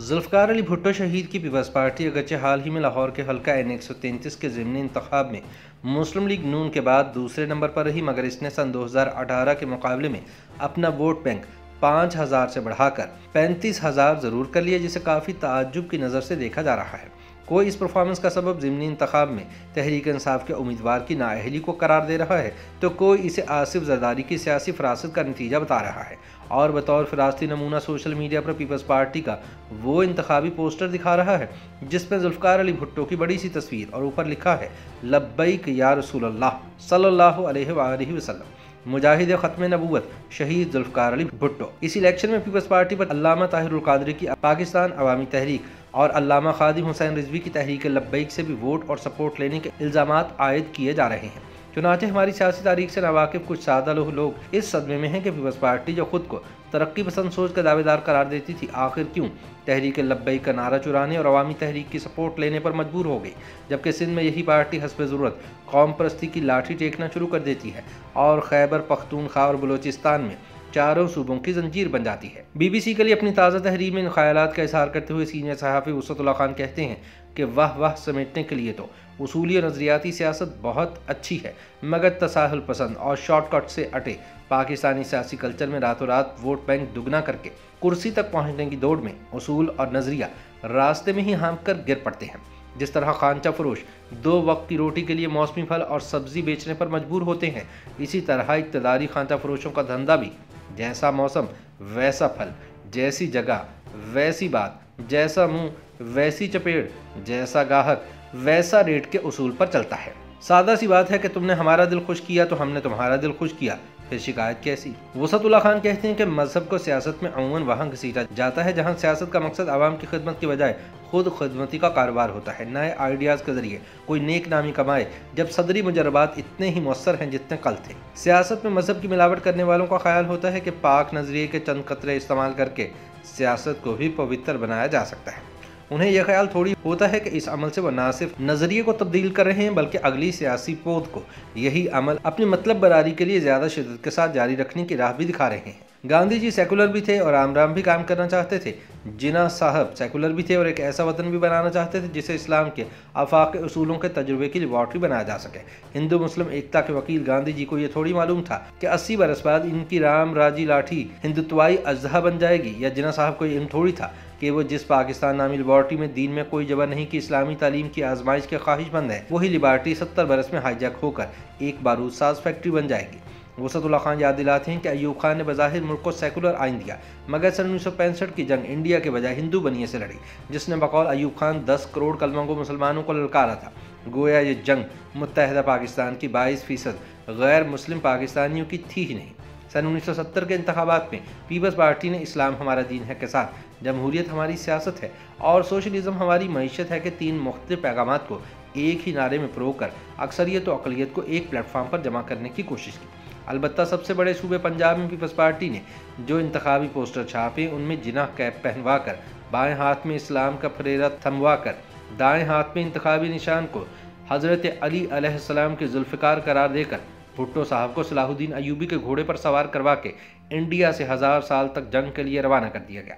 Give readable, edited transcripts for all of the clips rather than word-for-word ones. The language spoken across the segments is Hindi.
जुल्फ़िकार अली भुट्टो शहीद की पीपल्स पार्टी अगरचे हाल ही में लाहौर के हल्का N 133 के ज़िमनी इंतखाब में मुस्लिम लीग नून के बाद दूसरे नंबर पर रही, मगर इसने सन 2018 के मुकाबले में अपना वोट बैंक 5,000 से बढ़ाकर 35,000 ज़रूर कर लिया, जिसे काफ़ी ताज्जुब की नज़र से देखा जा रहा है। कोई इस परफॉर्मेंस का सबब ज़िमनी इंतखाब में तहरीक इंसाफ के उम्मीदवार की नाअहली को करार दे रहा है, तो कोई इसे आसिफ जरदारी की सियासी फरासत का नतीजा बता रहा है और बतौर फिरासती नमूना सोशल मीडिया पर पीपल्स पार्टी का वो इंतखाबी पोस्टर दिखा रहा है जिसमें जुल्फ़िकार अली भुट्टो की बड़ी सी तस्वीर और ऊपर लिखा है लब्बैक या रसूलल्लाह सल्लल्लाहु अलैहि वसल्लम, मुजाहिद ख़त्म नबूवत शहीद जुल्फ़िकार अली भुट्टो। इस इलेक्शन में पीपल्स पार्टी पर अल्लामा ताहिरुल क़ादरी की पाकिस्तान अवामी तहरीक और अल्लामा खादिम हुसैन रिजवी की तहरीक लब्बैक से भी वोट और सपोर्ट लेने के इल्ज़ामात आयद किए जा रहे हैं। चुनांचे हमारी सियासी तारीख से नावाकिफ कुछ सादा लोग इस सदमे में हैं कि पीपल्स पार्टी जो खुद को तरक्की पसंद सोच का दावेदार करार देती थी, आखिर क्यों तहरीक लब्बैक का नारा चुराने और अवामी तहरीक की सपोर्ट लेने पर मजबूर हो गई, जबकि सिंध में यही पार्टी हस्ब ज़रूरत कौम परस्ती की लाठी टेकना शुरू कर देती है और खैबर पख्तूनख्वा और बलोचिस्तान में चारों सूबों की जंजीर बन जाती है। BBC के लिए अपनी ताज़ा तहरीर में इन ख्यालात का इजहार करते हुए सीनियर सहाफ़ी वसअतुल्लाह खान कहते हैं कि वाह समेटने के लिए तो उसूली और नज़रियाती सियासत बहुत अच्छी है, मगर तसाहुल पसंद और शॉर्टकट से अटे पाकिस्तानी सियासी कल्चर में रातों रात वोट बैंक दुगना करके कुर्सी तक पहुँचने की दौड़ में उसूल और नज़रिया रास्ते में ही हाँक कर गिर पड़ते हैं। जिस तरह खानचा फरोश 2 वक्त की रोटी के लिए मौसमी फल और सब्जी बेचने पर मजबूर होते हैं, इसी तरह इक़्तिदारी खानचा फरोशों का धंधा भी जैसा मौसम वैसा फल, जैसी जगह वैसी बात, जैसा मुंह वैसी चपेड़, जैसा गाहक वैसा रेट के उसूल पर चलता है। सादा सी बात है कि तुमने हमारा दिल खुश किया तो हमने तुम्हारा दिल खुश किया, फिर शिकायत कैसी। वसअतुल्लाह खान कहते हैं कि मजहब को सियासत में अमूमन वहाँ घसीटा जाता है जहाँ सियासत का मकसद आवाम की खिदमत की बजाय खुद खिदमती का कारोबार होता है। नए आइडियाज़ के जरिए कोई नेक नामी कमाए, जब सदरी मुजरबात इतने ही मौसर हैं जितने कल थे। सियासत में मजहब की मिलावट करने वालों का ख्याल होता है कि पाक नजरिए के चंद कतरे इस्तेमाल करके सियासत को भी पवित्र बनाया जा सकता है। उन्हें यह ख्याल थोड़ी होता है कि इस अमल से वह न सिर्फ नज़रिए को तब्दील कर रहे हैं, बल्कि अगली सियासी पौध को यही अमल अपनी मतलब बरारी के लिए ज़्यादा शिद्दत के साथ जारी रखने की राह भी दिखा रहे हैं। गांधी जी सेकुलर भी थे और आमराम भी काम करना चाहते थे। जिन्ना साहब सेकुलर भी थे और एक ऐसा वतन भी बनाना चाहते थे जिसे इस्लाम के आफाक उसूलों के तजुर्बे की लेबॉर्ट्री बनाया जा सके। हिंदू मुस्लिम एकता के वकील गांधी जी को यह थोड़ी मालूम था कि 80 बरस बाद इनकी राम राजी लाठी हिंदुत्वाई अजहा बन जाएगी, या जिन्ना साहब को इल्म थोड़ी था कि वो जिस पाकिस्तान नामी लेबॉर्ट्री में दीन में कोई जबर नहीं कि इस्लामी तालीम की आजमाइश के ख्वाहिशमंद है, वही लेबॉर्ट्री 70 बरस में हाईजैक होकर एक बारूद साज फैक्ट्री बन जाएगी। वसअतुल्लाह खान याद दिलाते हैं कि अयूब खान ने बज़ाहिर मुल्क को सेकुलर आइन दिया, मगर सन 1965 की जंग इंडिया के बजाय हिंदू बनिए से लड़ी, जिसने बकौल अयूब खान 10 करोड़ कलमंगो मुसलमानों को ललकारा था। गोया ये जंग मुत्तहदा पाकिस्तान की 22% गैर मुस्लिम पाकिस्तानियों की थी ही नहीं। सन 1970 के इंतखाबात में पीपल्स पार्टी ने इस्लाम हमारा दीन है के साथ जमहूरियत हमारी सियासत है और सोशलिज्म हमारी मईशत है के 3 मुख्तलिफ पैगामात को एक ही नारे में परो कर अक्सरियत व अक़लियत को एक प्लेटफॉर्म पर जमा करने की कोशिश की। अलबत्ता सबसे बड़े सूबे पंजाब में पीपल्स पार्टी ने जो इंतखाबी पोस्टर छापे, उनमें जिना कैप पहनवा कर, बाएँ हाथ में इस्लाम का फरेरा थमवा कर, दाएँ हाथ में इंतखाबी निशान को हज़रत अली अलैहिस्सलाम के जुल्फ़िकार करार देकर भुट्टो साहब को सलाहुद्दीन अयूबी के घोड़े पर सवार करवा के इंडिया से 1000 साल तक जंग के लिए रवाना कर दिया गया।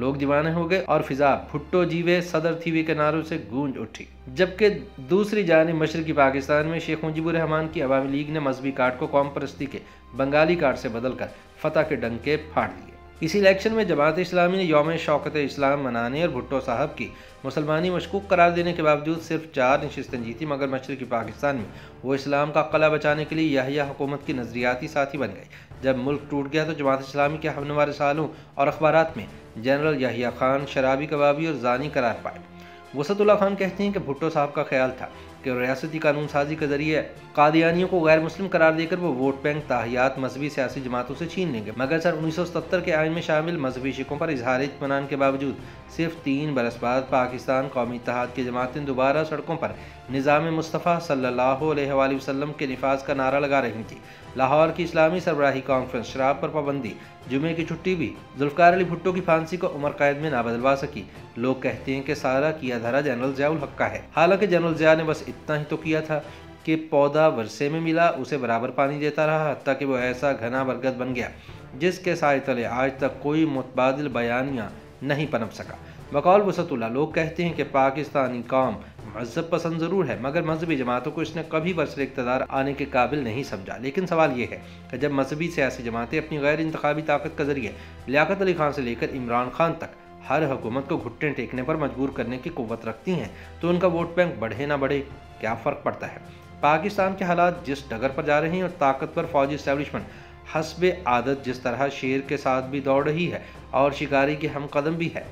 लोग दीवाने हो गए और फिजा भुट्टो जीवे सदर थीवे के नारों से गूंज उठी। जबकि दूसरी जानिब मशरकी पाकिस्तान में शेख मुजीबुर रहमान की अवामी लीग ने मजहबी कार्ड को कौम परस्ती के बंगाली कार्ड से बदलकर फतह के डंके फाड़ दिए। इस इलेक्शन में जमात इस्लामी ने यौम शौकत इस्लाम मनाने और भुट्टो साहब की मुसलमानी मशकूक करार देने के बावजूद सिर्फ 4 नशिस्तें जीती, मगर मशरकी पाकिस्तान में वो इस्लाम का कला बचाने के लिए याहिया हुकूमत की नज़रियाती साथी बन गए। जब मुल्क टूट गया तो जमात इस्लामी के हमनवार रसालों और अखबारात में जनरल याहिया खान शराबी कबाबी और जानी करार पाए। वसअतुल्लाह खान कहते हैं कि भुट्टो साहब का ख्याल था कि रियासती कानून साजी के जरिए कादियानियों को गैर मुस्लिम करार देकर वो वोट बैंक ताहियात मजहबी सियासी जमातों से छीन लेंगे, मगर सन 1970 के आइन में शामिल मजहबी शिकों पर इजहार इत्मीनान के बावजूद सिर्फ 3 बरस बाद पाकिस्तान कौमी इत्तेहाद की जमातें दोबारा सड़कों पर निज़ाम मुस्तफ़ा सल्लल्लाहु अलैहि वसल्लम के निफाज का नारा लगा रही थी। लाहौर की इस्लामी सरबराही कॉन्फ्रेंस शराब पर पाबंदी, जुमे की छुट्टी भी जुल्फ़िकार अली भुट्टो की फांसी को उम्र कैद में ना बदलवा सकी। लोग कहते हैं कि सारा किया धरा जनरल ज़िया उल हक़ का है, हालांकि जनरल ज़िया ने बस इतना ही तो किया था कि पौधा वर्षे में मिला उसे बराबर पानी देता रहा, हत्ता कि वो ऐसा घना बरगद बन गया जिसके साए तले आज तक कोई मुतबादिल बयानियाँ नहीं पनप सका। बकौल वसतुल्लाह, लोग कहते हैं कि पाकिस्तानी कौम मजहब पसंद ज़रूर है, मगर मजहबी जमातों को इसने कभी बरसर इक़्तिदार आने के काबिल नहीं समझा। लेकिन सवाल ये है कि जब मजहबी सियासी जमातें अपनी गैर इंतखाबी ताकत के ज़रिए लियाकत अली खान से लेकर इमरान खान तक हर हुकूमत को घुटने टेकने पर मजबूर करने की कुव्वत रखती हैं, तो उनका वोट बैंक बढ़े ना बढ़े क्या फ़र्क पड़ता है। पाकिस्तान के हालात जिस डगर पर जा रहे हैं और ताकतवर फौजी इस्टेब्लिशमेंट हस्बे आदत जिस तरह शेर के साथ भी दौड़ रही है और शिकारी के हम कदम भी है,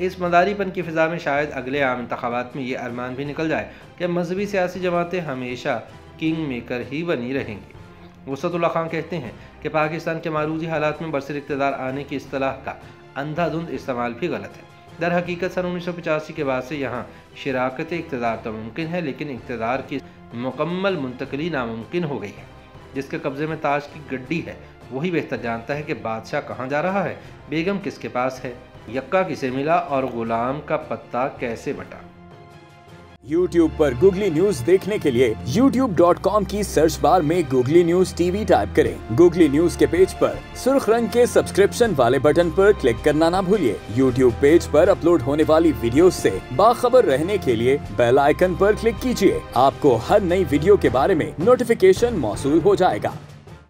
इस मदारीपन की फ़िज़ा में शायद अगले आम इंतखाबात में ये अरमान भी निकल जाए कि मजहबी सियासी जमातें हमेशा किंग मेकर ही बनी रहेंगी। वसतुल्लाह खान कहते हैं कि पाकिस्तान के मारूजी हालात में बरसर इक़्तिदार आने की इस्तिलाह का अंधाधुंध इस्तेमाल भी गलत है। दर हकीकत सन 1985 के बाद से यहाँ शराकत इक़्तिदार तो मुमकिन है, लेकिन इक़्तिदार की मुकम्मल मुंतकली नामुमकिन हो गई है। जिसके कब्ज़े में ताज की गड्डी है वही बेहतर जानता है कि बादशाह कहाँ जा रहा है, बेगम किसके पास है, यक्का किसे मिला और गुलाम का पत्ता कैसे बटा। YouTube पर गूगली न्यूज देखने के लिए youtube.com की सर्च बार में गूगली न्यूज टीवी टाइप करें। गूगली न्यूज के पेज पर सुर्ख रंग के सब्सक्रिप्शन वाले बटन पर क्लिक करना ना भूलिए। YouTube पेज पर अपलोड होने वाली वीडियोस से बाखबर रहने के लिए बेल आइकन पर क्लिक कीजिए। आपको हर नई वीडियो के बारे में नोटिफिकेशन मौसूल हो जाएगा।